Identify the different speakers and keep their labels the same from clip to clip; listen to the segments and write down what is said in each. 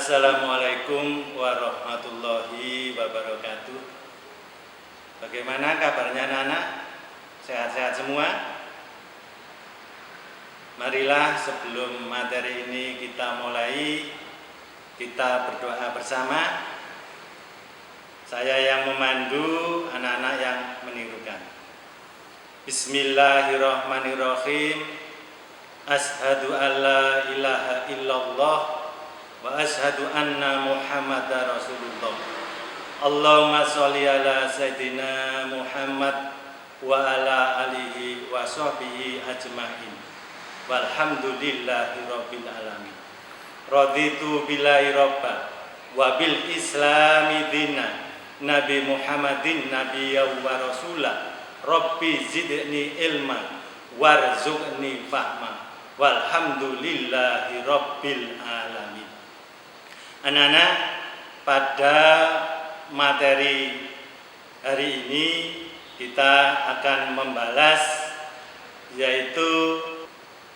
Speaker 1: Assalamualaikum warahmatullahi wabarakatuh. Bagaimana kabarnya anak-anak? Sehat-sehat semua? Marilah sebelum materi ini kita mulai, kita berdoa bersama. Saya yang memandu, anak-anak yang menirukan. Bismillahirrahmanirrahim. Ashhadu an la ilaha illallah wa ashhadu anna Muhammadar Rasulullah. Allahumma sholli ala Sayyidina Muhammad wa ala alihi wa sahbihi ajma'in. Walhamdulillahi rabbil alamin. Raditu billahi rabba wa bil islami dina. Nabi Muhammadin nabiyya wa rasulah. Rabbi zidni ilma warzuqni fahma. Walhamdulillahi rabbil alamin. Anak-anak, pada materi hari ini kita akan membalas, yaitu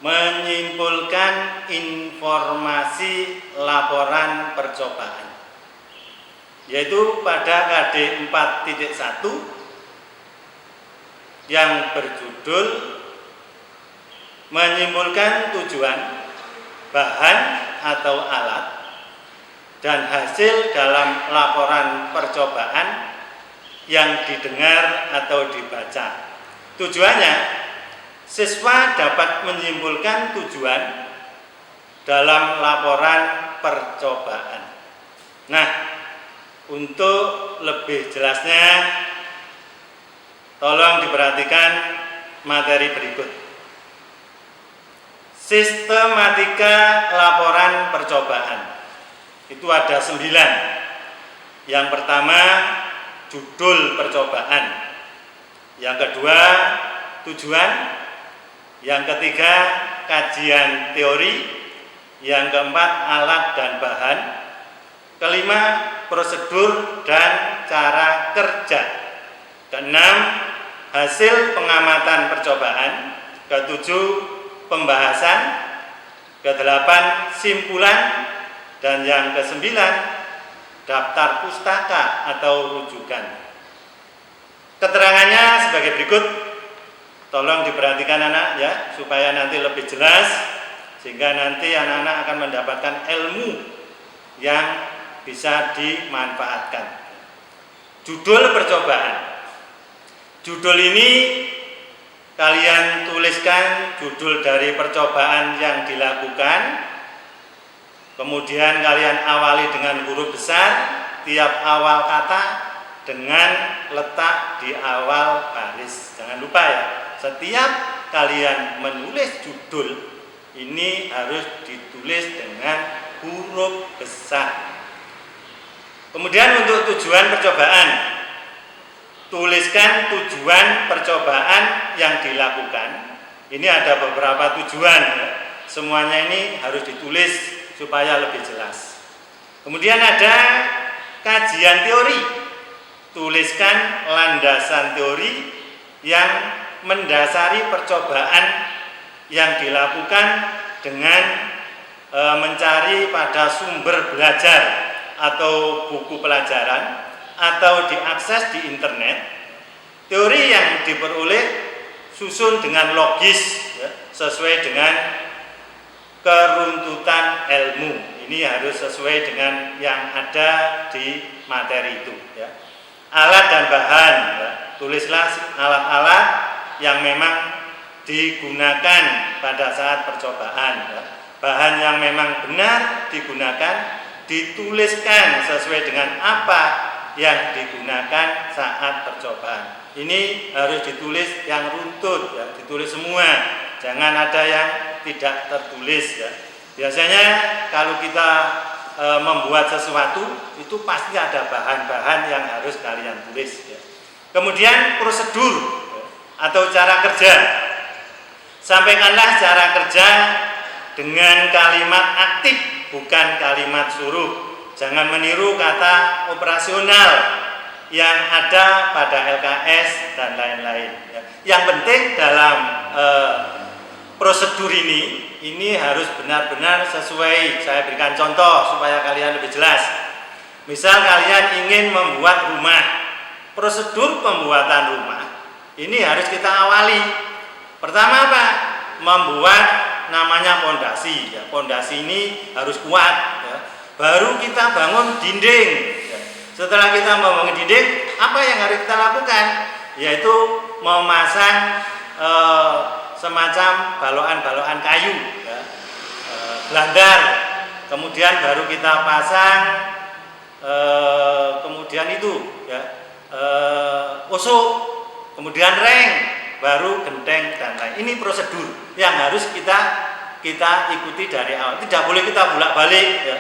Speaker 1: menyimpulkan informasi laporan percobaan, yaitu pada KD 4.1 yang berjudul menyimpulkan tujuan, bahan atau alat, dan hasil dalam laporan percobaan yang didengar atau dibaca. Tujuannya, siswa dapat menyimpulkan tujuan dalam laporan percobaan. Nah, untuk lebih jelasnya, tolong diperhatikan materi berikut. Sistematika laporan percobaan itu ada 9. Yang pertama, judul percobaan. Yang kedua, tujuan. Yang ketiga, kajian teori. Yang keempat, alat dan bahan. Kelima, prosedur dan cara kerja. Keenam, hasil pengamatan percobaan. Ketujuh, pembahasan. Kedelapan, simpulan. Dan yang ke-9, daftar pustaka atau rujukan. Keterangannya sebagai berikut. Tolong diperhatikan anak ya, supaya nanti lebih jelas, sehingga nanti anak-anak akan mendapatkan ilmu yang bisa dimanfaatkan. Judul percobaan. Judul ini kalian tuliskan judul dari percobaan yang dilakukan. Kemudian kalian awali dengan huruf besar tiap awal kata dengan letak di awal baris. Jangan lupa ya, setiap kalian menulis judul ini harus ditulis dengan huruf besar. Kemudian untuk tujuan percobaan, tuliskan tujuan percobaan yang dilakukan. Ini ada beberapa tujuan ya. Semuanya ini harus ditulis supaya lebih jelas. Kemudian ada kajian teori. Tuliskan landasan teori yang mendasari percobaan yang dilakukan dengan mencari pada sumber belajar atau buku pelajaran atau diakses di internet. Teori yang diperoleh susun dengan logis ya, sesuai dengan keruntutan ilmu. Ini harus sesuai dengan yang ada di materi itu ya. Alat dan bahan ya. Tulislah alat-alat yang memang digunakan pada saat percobaan ya. Bahan yang memang benar digunakan, dituliskan sesuai dengan apa yang digunakan saat percobaan. Ini harus ditulis yang runtut ya, ditulis semua. Jangan ada yang tidak tertulis ya. Biasanya kalau kita membuat sesuatu itu pasti ada bahan-bahan yang harus kalian tulis ya. Kemudian prosedur ya, atau cara kerja. Sampaikanlah cara kerja dengan kalimat aktif, bukan kalimat suruh. Jangan meniru kata operasional yang ada pada LKS dan lain-lain ya. Yang penting dalam prosedur ini harus benar-benar sesuai. Saya berikan contoh supaya kalian lebih jelas. Misal kalian ingin membuat rumah, prosedur pembuatan rumah ini harus kita awali. Pertama apa? Membuat namanya pondasi. Ya, pondasi ini harus kuat. Ya. Baru kita bangun dinding. Ya. Setelah kita membangun dinding, apa yang harus kita lakukan? Yaitu memasang semacam balokan-balokan kayu, ya. Gelandar. Kemudian baru kita pasang, kemudian itu, ya, usuk, kemudian reng, baru genteng dan lain. Ini prosedur yang harus kita ikuti dari awal. Tidak boleh kita bolak-balik, ya.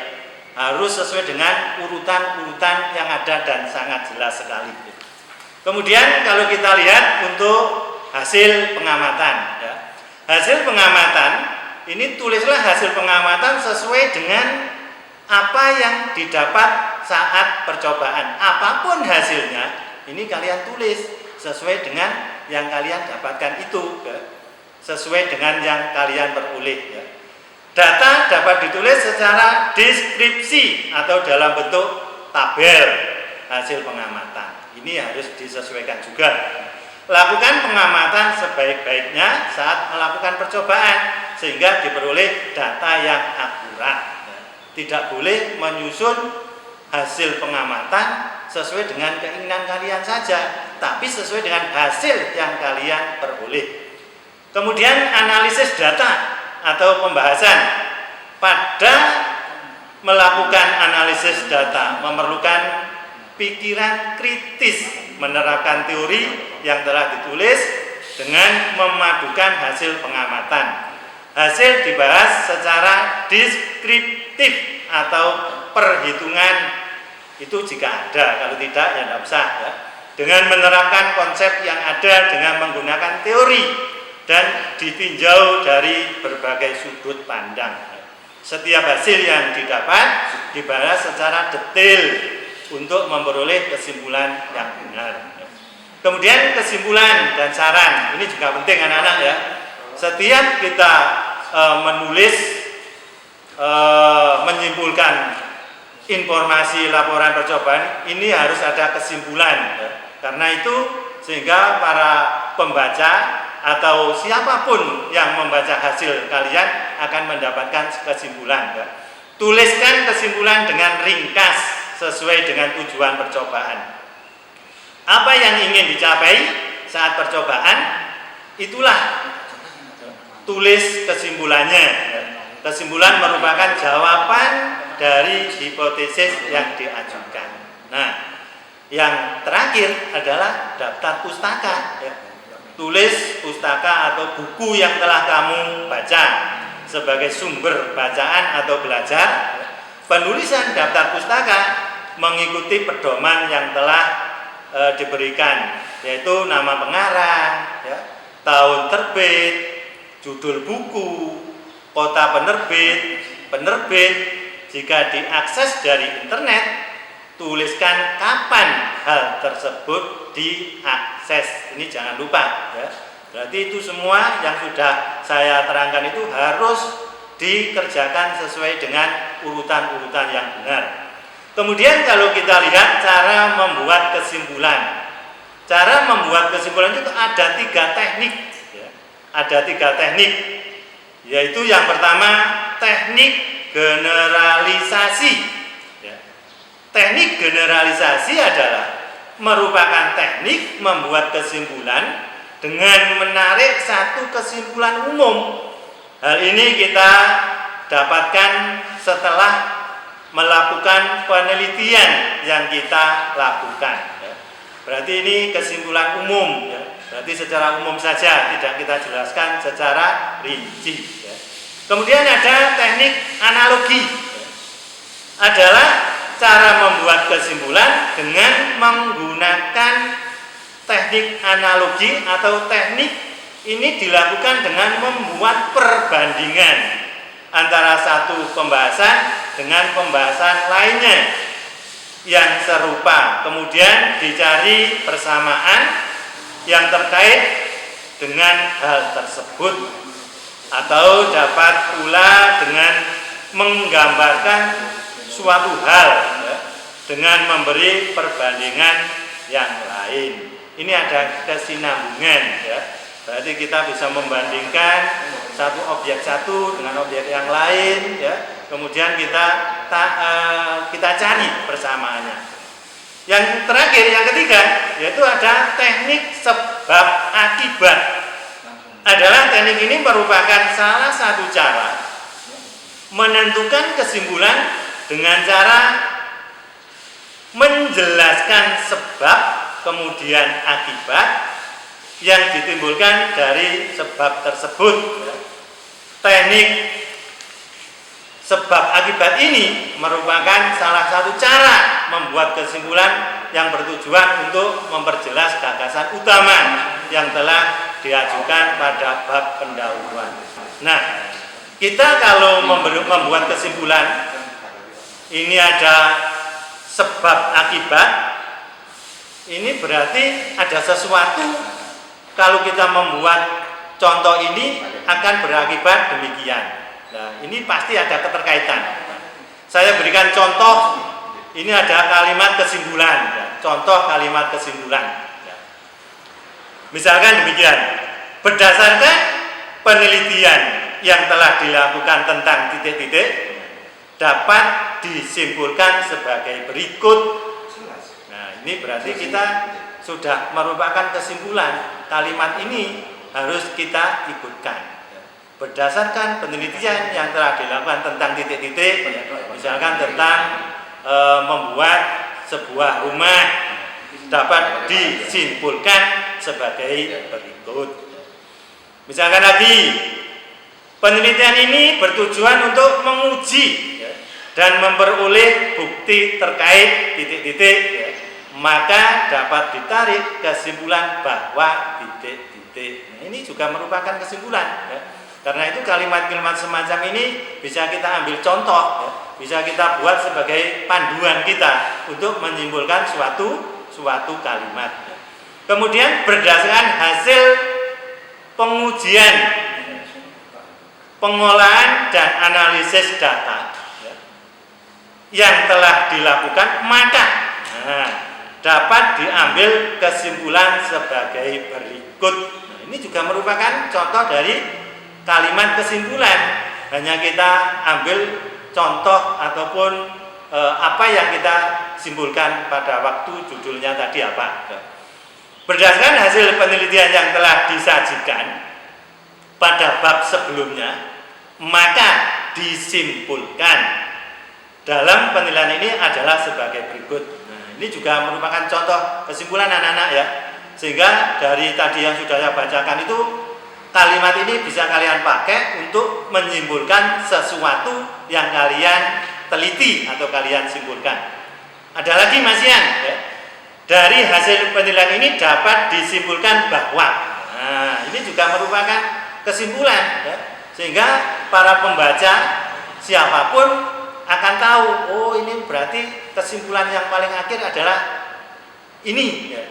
Speaker 1: Harus sesuai dengan urutan-urutan yang ada dan sangat jelas sekali. Kemudian kalau kita lihat untuk hasil pengamatan, ya. Hasil pengamatan ini tulislah hasil pengamatan sesuai dengan apa yang didapat saat percobaan. Apapun hasilnya, ini kalian tulis sesuai dengan yang kalian dapatkan itu, ya. Sesuai dengan yang kalian peroleh, ya. Data dapat ditulis secara deskripsi atau dalam bentuk tabel hasil pengamatan. Ini harus disesuaikan juga. Lakukan pengamatan sebaik-baiknya saat melakukan percobaan sehingga diperoleh data yang akurat. Tidak boleh menyusun hasil pengamatan sesuai dengan keinginan kalian saja, tapi sesuai dengan hasil yang kalian peroleh. Kemudian analisis data atau pembahasan. Pada melakukan analisis data memerlukan pikiran kritis, menerapkan teori yang telah ditulis dengan memadukan hasil pengamatan. Hasil dibahas secara deskriptif atau perhitungan itu jika ada, kalau tidak ya tidak usah, ya. Dengan menerapkan konsep yang ada dengan menggunakan teori dan ditinjau dari berbagai sudut pandang. Setiap hasil yang didapat dibahas secara detail untuk memperoleh kesimpulan yang benar. Kemudian kesimpulan dan saran, ini juga penting anak-anak, ya. Setiap kita menulis, menyimpulkan informasi laporan percobaan, ini harus ada kesimpulan, ya. Karena itu sehingga para pembaca atau siapapun yang membaca hasil kalian akan mendapatkan kesimpulan, ya. Tuliskan kesimpulan dengan ringkas sesuai dengan tujuan percobaan. Apa yang ingin dicapai saat percobaan, itulah tulis kesimpulannya. Kesimpulan merupakan jawaban dari hipotesis yang diajukan. Nah, yang terakhir adalah daftar pustaka, ya. Tulis pustaka atau buku yang telah kamu baca sebagai sumber bacaan atau belajar. Penulisan daftar pustaka mengikuti pedoman yang telah diberikan, yaitu nama pengarang, ya, tahun terbit, judul buku, kota penerbit. Jika diakses dari internet, tuliskan kapan hal tersebut diakses. Ini jangan lupa, ya. Berarti itu semua yang sudah saya terangkan itu harus dikerjakan sesuai dengan urutan-urutan yang benar. Kemudian kalau kita lihat cara membuat kesimpulan. Cara membuat kesimpulan itu ada 3 teknik, ya. Ada 3 teknik, yaitu yang pertama teknik generalisasi, ya. Teknik generalisasi adalah merupakan teknik membuat kesimpulan dengan menarik satu kesimpulan umum. Hal ini kita dapatkan setelah melakukan penelitian yang kita lakukan, ya. Berarti ini kesimpulan umum, ya. Berarti secara umum saja, tidak kita jelaskan secara rinci, ya. Kemudian ada teknik analogi, ya. Adalah cara membuat kesimpulan dengan menggunakan teknik analogi atau teknik ini dilakukan dengan membuat perbandingan antara satu pembahasan dengan pembahasan lainnya yang serupa, kemudian dicari persamaan yang terkait dengan hal tersebut. atau dapat pula dengan menggambarkan suatu hal ya, dengan memberi perbandingan yang lain. Ini ada kesinambungan ya. Berarti kita bisa membandingkan satu objek satu dengan objek yang lain ya. Kemudian kita cari persamaannya. Yang terakhir, yang ketiga, yaitu ada teknik sebab akibat. Adalah teknik ini merupakan salah satu cara menentukan kesimpulan dengan cara menjelaskan sebab kemudian akibat yang ditimbulkan dari sebab tersebut. Teknik sebab akibat ini merupakan salah satu cara membuat kesimpulan yang bertujuan untuk memperjelas gagasan utama yang telah diajukan pada bab pendahuluan. Nah, kita kalau membuat kesimpulan ini ada sebab akibat, ini berarti ada sesuatu. Kalau kita membuat contoh ini akan berakibat demikian. Nah, ini pasti ada keterkaitan. Saya berikan contoh, ini ada kalimat kesimpulan. Ya. Contoh kalimat kesimpulan. Ya. Misalkan demikian, berdasarkan penelitian yang telah dilakukan tentang titik-titik, dapat disimpulkan sebagai berikut. Nah, ini berarti kita sudah merupakan kesimpulan. Kalimat ini harus kita ikutkan. Berdasarkan penelitian yang telah dilakukan tentang titik-titik, misalkan tentang membuat sebuah rumah, dapat disimpulkan sebagai berikut. Misalkan lagi, penelitian ini bertujuan untuk menguji dan memperoleh bukti terkait titik-titik, maka dapat ditarik kesimpulan bahwa titik-titik. Nah, ini juga merupakan kesimpulan. Karena itu kalimat-kalimat semacam ini bisa kita ambil contoh, bisa kita buat sebagai panduan kita untuk menyimpulkan suatu kalimat. Kemudian berdasarkan hasil pengujian, pengolahan dan analisis data yang telah dilakukan, maka dapat diambil kesimpulan sebagai berikut. Nah, ini juga merupakan contoh dari kalimat kesimpulan. Hanya kita ambil contoh ataupun apa yang kita simpulkan pada waktu judulnya tadi apa. Berdasarkan hasil penelitian yang telah disajikan pada bab sebelumnya, maka disimpulkan dalam penilaian ini adalah sebagai berikut. Nah, ini juga merupakan contoh kesimpulan anak-anak ya. Sehingga dari tadi yang sudah saya bacakan itu, kalimat ini bisa kalian pakai untuk menyimpulkan sesuatu yang kalian teliti atau kalian simpulkan. Ada lagi Mas Ian, ya? Dari hasil penilaian ini dapat disimpulkan bahwa, nah ini juga merupakan kesimpulan, ya? Sehingga para pembaca siapapun akan tahu, oh ini berarti kesimpulan yang paling akhir adalah ini. Ya.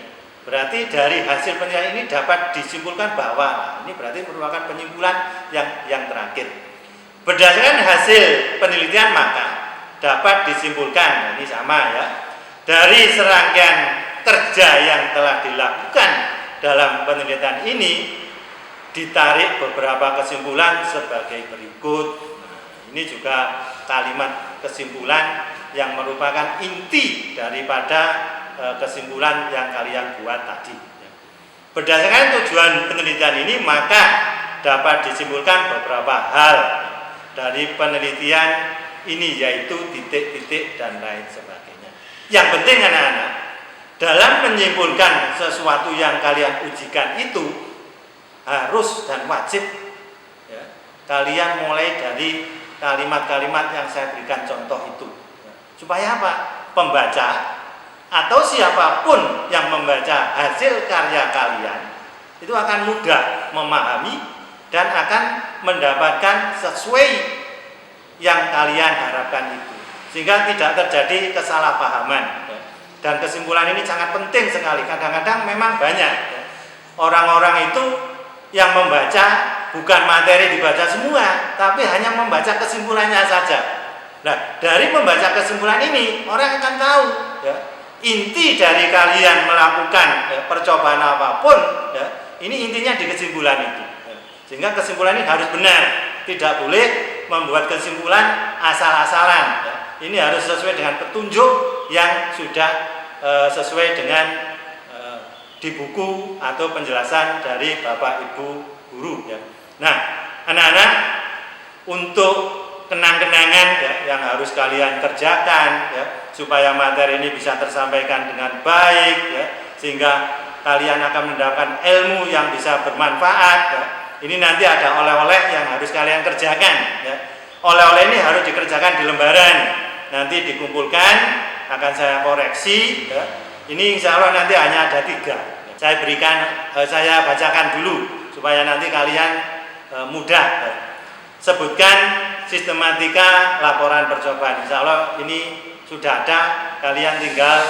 Speaker 1: Berarti dari hasil penilaian ini dapat disimpulkan bahwa ini berarti merupakan penyimpulan yang terakhir. Berdasarkan hasil penelitian maka dapat disimpulkan, ini sama ya, dari serangkaian kerja yang telah dilakukan dalam penelitian ini ditarik beberapa kesimpulan sebagai berikut. Nah, ini juga kalimat kesimpulan yang merupakan inti daripada kesimpulan yang kalian buat tadi. Berdasarkan tujuan penelitian ini maka dapat disimpulkan beberapa hal dari penelitian ini, yaitu titik-titik dan lain sebagainya. Yang penting anak-anak, dalam menyimpulkan sesuatu yang kalian ujikan itu harus dan wajib ya, kalian mulai dari kalimat-kalimat yang saya berikan contoh itu. Supaya apa? Pembaca atau siapapun yang membaca hasil karya kalian itu akan mudah memahami dan akan mendapatkan sesuai yang kalian harapkan itu, sehingga tidak terjadi kesalahpahaman. Dan kesimpulan ini sangat penting sekali. Kadang-kadang memang banyak orang-orang itu yang membaca bukan materi dibaca semua, tapi hanya membaca kesimpulannya saja. Nah, dari membaca kesimpulan ini orang akan tahu ya, inti dari kalian melakukan percobaan apapun ya, ini intinya di kesimpulan itu ya. Sehingga kesimpulan ini harus benar, tidak boleh membuat kesimpulan asal-asalan ya. Ini harus sesuai dengan petunjuk yang sudah sesuai dengan di buku atau penjelasan dari Bapak Ibu guru ya. Nah, anak-anak, untuk kenang-kenangan ya, yang harus kalian kerjakan ya, supaya materi ini bisa tersampaikan dengan baik ya, sehingga kalian akan mendapatkan ilmu yang bisa bermanfaat ya. Ini nanti ada oleh-oleh yang harus kalian kerjakan ya. Oleh-oleh ini harus dikerjakan di lembaran, nanti dikumpulkan, akan saya koreksi ya. Ini insya Allah nanti hanya ada 3. Saya bacakan dulu supaya nanti kalian mudah. Sebutkan sistematika laporan percobaan. Insya Allah ini sudah ada, kalian tinggal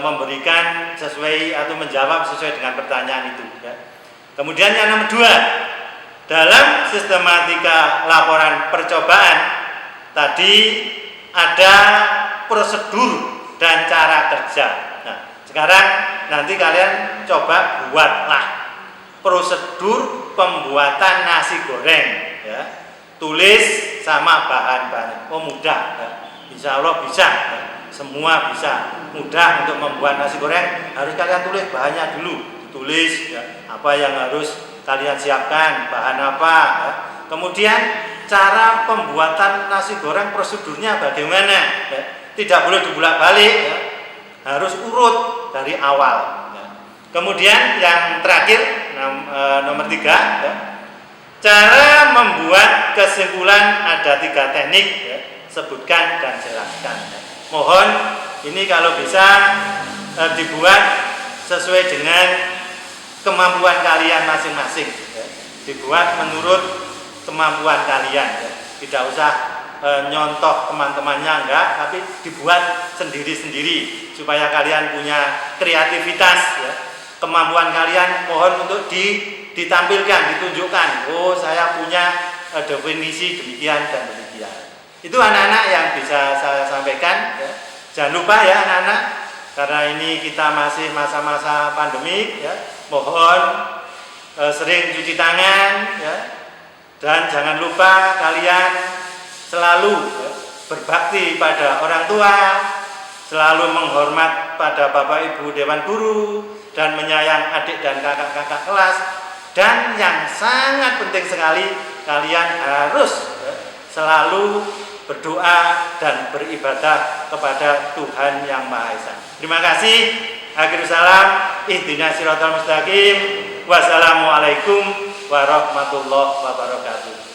Speaker 1: memberikan sesuai atau menjawab sesuai dengan pertanyaan itu ya. Kemudian yang nomor 2, dalam sistematika laporan percobaan tadi ada prosedur dan cara kerja. Nah, sekarang nanti kalian coba buatlah prosedur pembuatan nasi goreng ya. Tulis sama bahan-bahan. Oh, mudah ya. Insya Allah bisa ya. Semua bisa. Mudah untuk membuat nasi goreng, harus kalian tulis bahannya dulu. Tulis ya, apa yang harus kalian siapkan, bahan apa ya. Kemudian cara pembuatan nasi goreng, prosedurnya bagaimana ya. Tidak boleh dibolak-balik ya. Harus urut dari awal ya. Kemudian yang terakhir nomor 3 ya. Cara membuat kesimpulan ada 3 teknik ya. Sebutkan dan jelaskan ya. Mohon ini kalau bisa dibuat sesuai dengan kemampuan kalian masing-masing ya. Dibuat menurut kemampuan kalian ya. Tidak usah nyontoh teman-temannya, enggak, tapi dibuat sendiri-sendiri supaya kalian punya kreativitas ya. Kemampuan kalian mohon untuk ditampilkan, ditunjukkan. Oh, saya punya definisi demikian dan demikian. Itu anak-anak yang bisa saya sampaikan ya. Jangan lupa ya anak-anak, karena ini kita masih masa-masa pandemi ya. Mohon sering cuci tangan ya. Dan jangan lupa kalian selalu berbakti pada orang tua, selalu menghormat pada Bapak Ibu Dewan Guru, dan menyayang adik dan kakak-kakak kelas. Dan yang sangat penting sekali, kalian harus selalu berdoa dan beribadah kepada Tuhan Yang Maha Esa. Terima kasih. Akhirul salam. Ihdinas siratal mustaqim. Wassalamualaikum warahmatullahi wabarakatuh.